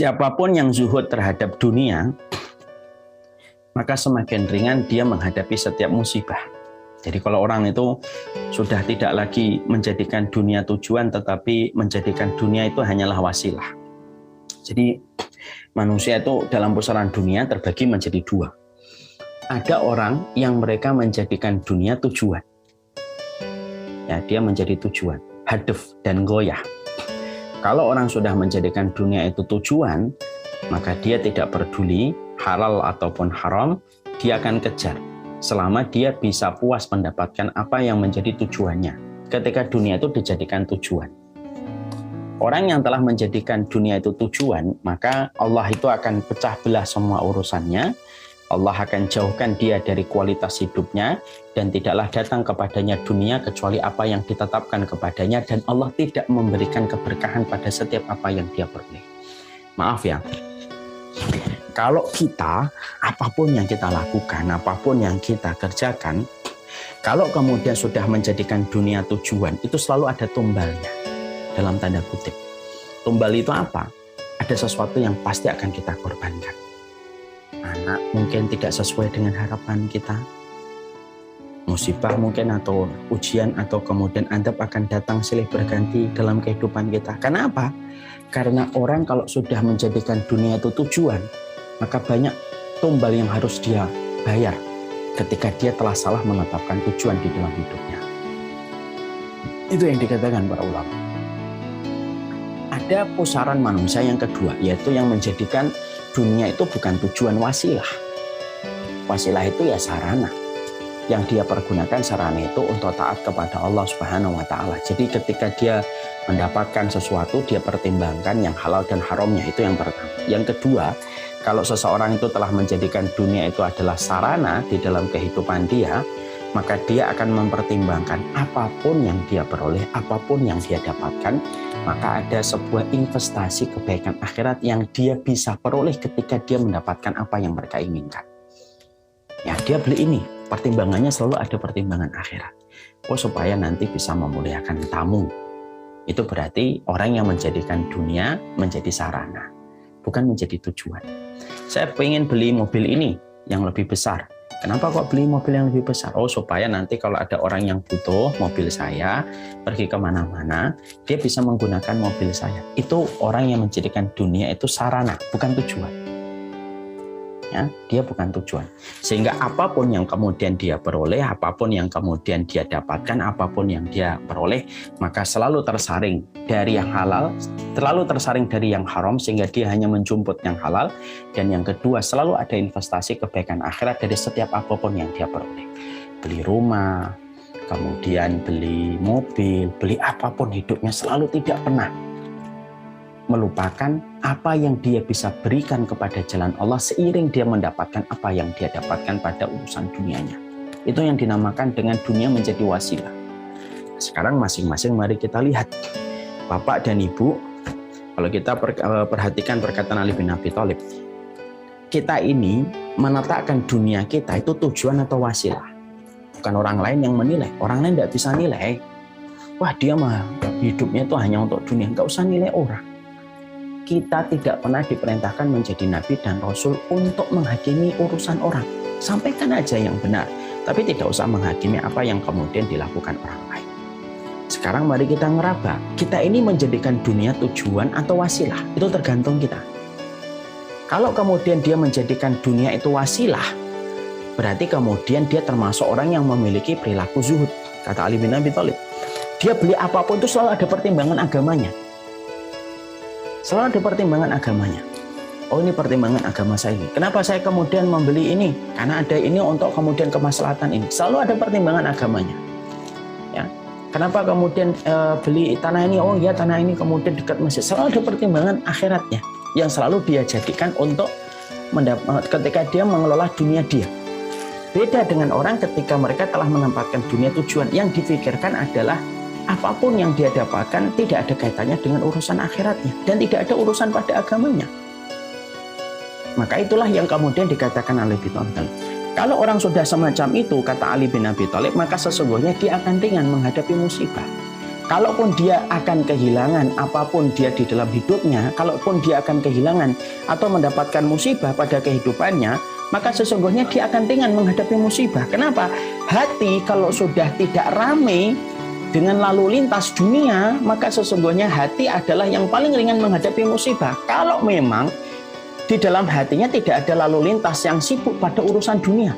Siapapun yang zuhud terhadap dunia, maka semakin ringan dia menghadapi setiap musibah. Jadi kalau orang itu sudah tidak lagi menjadikan dunia tujuan, tetapi menjadikan dunia itu hanyalah wasilah. Jadi manusia itu dalam pusaran dunia terbagi menjadi dua. Ada orang yang mereka menjadikan dunia tujuan. Ya, dia menjadi tujuan, hadaf dan goyah. Kalau orang sudah menjadikan dunia itu tujuan, maka dia tidak peduli halal ataupun haram, dia akan kejar selama dia bisa puas mendapatkan apa yang menjadi tujuannya. Ketika dunia itu dijadikan tujuan. Orang yang telah menjadikan dunia itu tujuan, maka Allah itu akan pecah belah semua urusannya. Allah akan jauhkan dia dari kualitas hidupnya dan tidaklah datang kepadanya dunia kecuali apa yang ditetapkan kepadanya, dan Allah tidak memberikan keberkahan pada setiap apa yang dia peroleh. Maaf ya, kalau kita, apapun yang kita lakukan, apapun yang kita kerjakan, kalau kemudian sudah menjadikan dunia tujuan, itu selalu ada tumbalnya, dalam tanda kutip. Tumbal itu apa? Ada sesuatu yang pasti akan kita korbankan. Anak mungkin tidak sesuai dengan harapan kita, musibah mungkin atau ujian, atau kemudian adab akan datang silih berganti dalam kehidupan kita. Karena apa? Karena orang kalau sudah menjadikan dunia itu tujuan, maka banyak tumbal yang harus dia bayar ketika dia telah salah menetapkan tujuan di dalam hidupnya. Itu yang dikatakan para ulama. Ada pusaran manusia yang kedua, yaitu yang menjadikan dunia itu bukan tujuan, wasilah. Wasilah itu ya sarana. Yang dia pergunakan sarana itu untuk taat kepada Allah Subhanahu wa Ta'ala. Jadi ketika dia mendapatkan sesuatu, dia pertimbangkan yang halal dan haramnya. Itu yang pertama. Yang kedua, kalau seseorang itu telah menjadikan dunia itu adalah sarana di dalam kehidupan dia, maka dia akan mempertimbangkan apapun yang dia peroleh, apapun yang dia dapatkan, maka ada sebuah investasi kebaikan akhirat yang dia bisa peroleh ketika dia mendapatkan apa yang mereka inginkan. Ya, dia beli ini, pertimbangannya selalu ada pertimbangan akhirat. Oh, supaya nanti bisa memuliakan tamu. Itu berarti orang yang menjadikan dunia menjadi sarana, bukan menjadi tujuan. Saya ingin beli mobil ini yang lebih besar. Kenapa kok beli mobil yang lebih besar? Oh, supaya nanti kalau ada orang yang butuh mobil saya, pergi kemana-mana, dia bisa menggunakan mobil saya. Itu orang yang menjadikan dunia itu sarana, bukan tujuan. Ya, dia bukan tujuan. Sehingga apapun yang kemudian dia peroleh, apapun yang kemudian dia dapatkan, apapun yang dia peroleh, maka selalu tersaring dari yang halal, terlalu tersaring dari yang haram, sehingga dia hanya menjemput yang halal. Dan yang kedua, selalu ada investasi kebaikan akhirat dari setiap apapun yang dia peroleh. Beli rumah, kemudian beli mobil, beli apapun hidupnya, selalu tidak pernah melupakan apa yang dia bisa berikan kepada jalan Allah seiring dia mendapatkan apa yang dia dapatkan pada urusan dunianya. Itu yang dinamakan dengan dunia menjadi wasilah. Sekarang masing-masing mari kita lihat. Bapak dan Ibu, kalau kita perhatikan perkataan Ali bin Abi Thalib, kita ini menetapkan dunia kita itu tujuan atau wasilah. Bukan orang lain yang menilai. Orang lain tidak bisa nilai. Wah, dia mah hidupnya itu hanya untuk dunia. Nggak usah nilai orang. Kita tidak pernah diperintahkan menjadi nabi dan rasul untuk menghakimi urusan orang. Sampaikan aja yang benar, tapi tidak usah menghakimi apa yang kemudian dilakukan orang lain. Sekarang mari kita ngeraba, kita ini menjadikan dunia tujuan atau wasilah, itu tergantung kita. Kalau kemudian dia menjadikan dunia itu wasilah, berarti kemudian dia termasuk orang yang memiliki perilaku zuhud. Kata Ali bin Abi Thalib, dia beli apapun itu selalu ada pertimbangan agamanya. Selalu ada pertimbangan agamanya. Oh, ini pertimbangan agama saya ini. Kenapa saya kemudian membeli ini? Karena ada ini untuk kemudian kemaslahatan ini. Selalu ada pertimbangan agamanya. Ya. Kenapa kemudian beli tanah ini? Oh ya, tanah ini kemudian dekat masjid. Selalu ada pertimbangan akhiratnya yang selalu dia jadikan untuk ketika dia mengelola dunia dia. Beda dengan orang ketika mereka telah menempatkan dunia tujuan, yang dipikirkan adalah apapun yang dia dapatkan tidak ada kaitannya dengan urusan akhiratnya dan tidak ada urusan pada agamanya. Maka itulah yang kemudian dikatakan Ali bin Abi Thalib. Kalau orang sudah semacam itu, kata Ali bin Abi Thalib, maka sesungguhnya dia akan ringan menghadapi musibah. Kalaupun dia akan kehilangan apapun dia di dalam hidupnya, kalaupun dia akan kehilangan atau mendapatkan musibah pada kehidupannya, maka sesungguhnya dia akan ringan menghadapi musibah. Kenapa? Hati kalau sudah tidak ramai dengan lalu lintas dunia, maka sesungguhnya hati adalah yang paling ringan menghadapi musibah. Kalau memang di dalam hatinya tidak ada lalu lintas yang sibuk pada urusan dunia.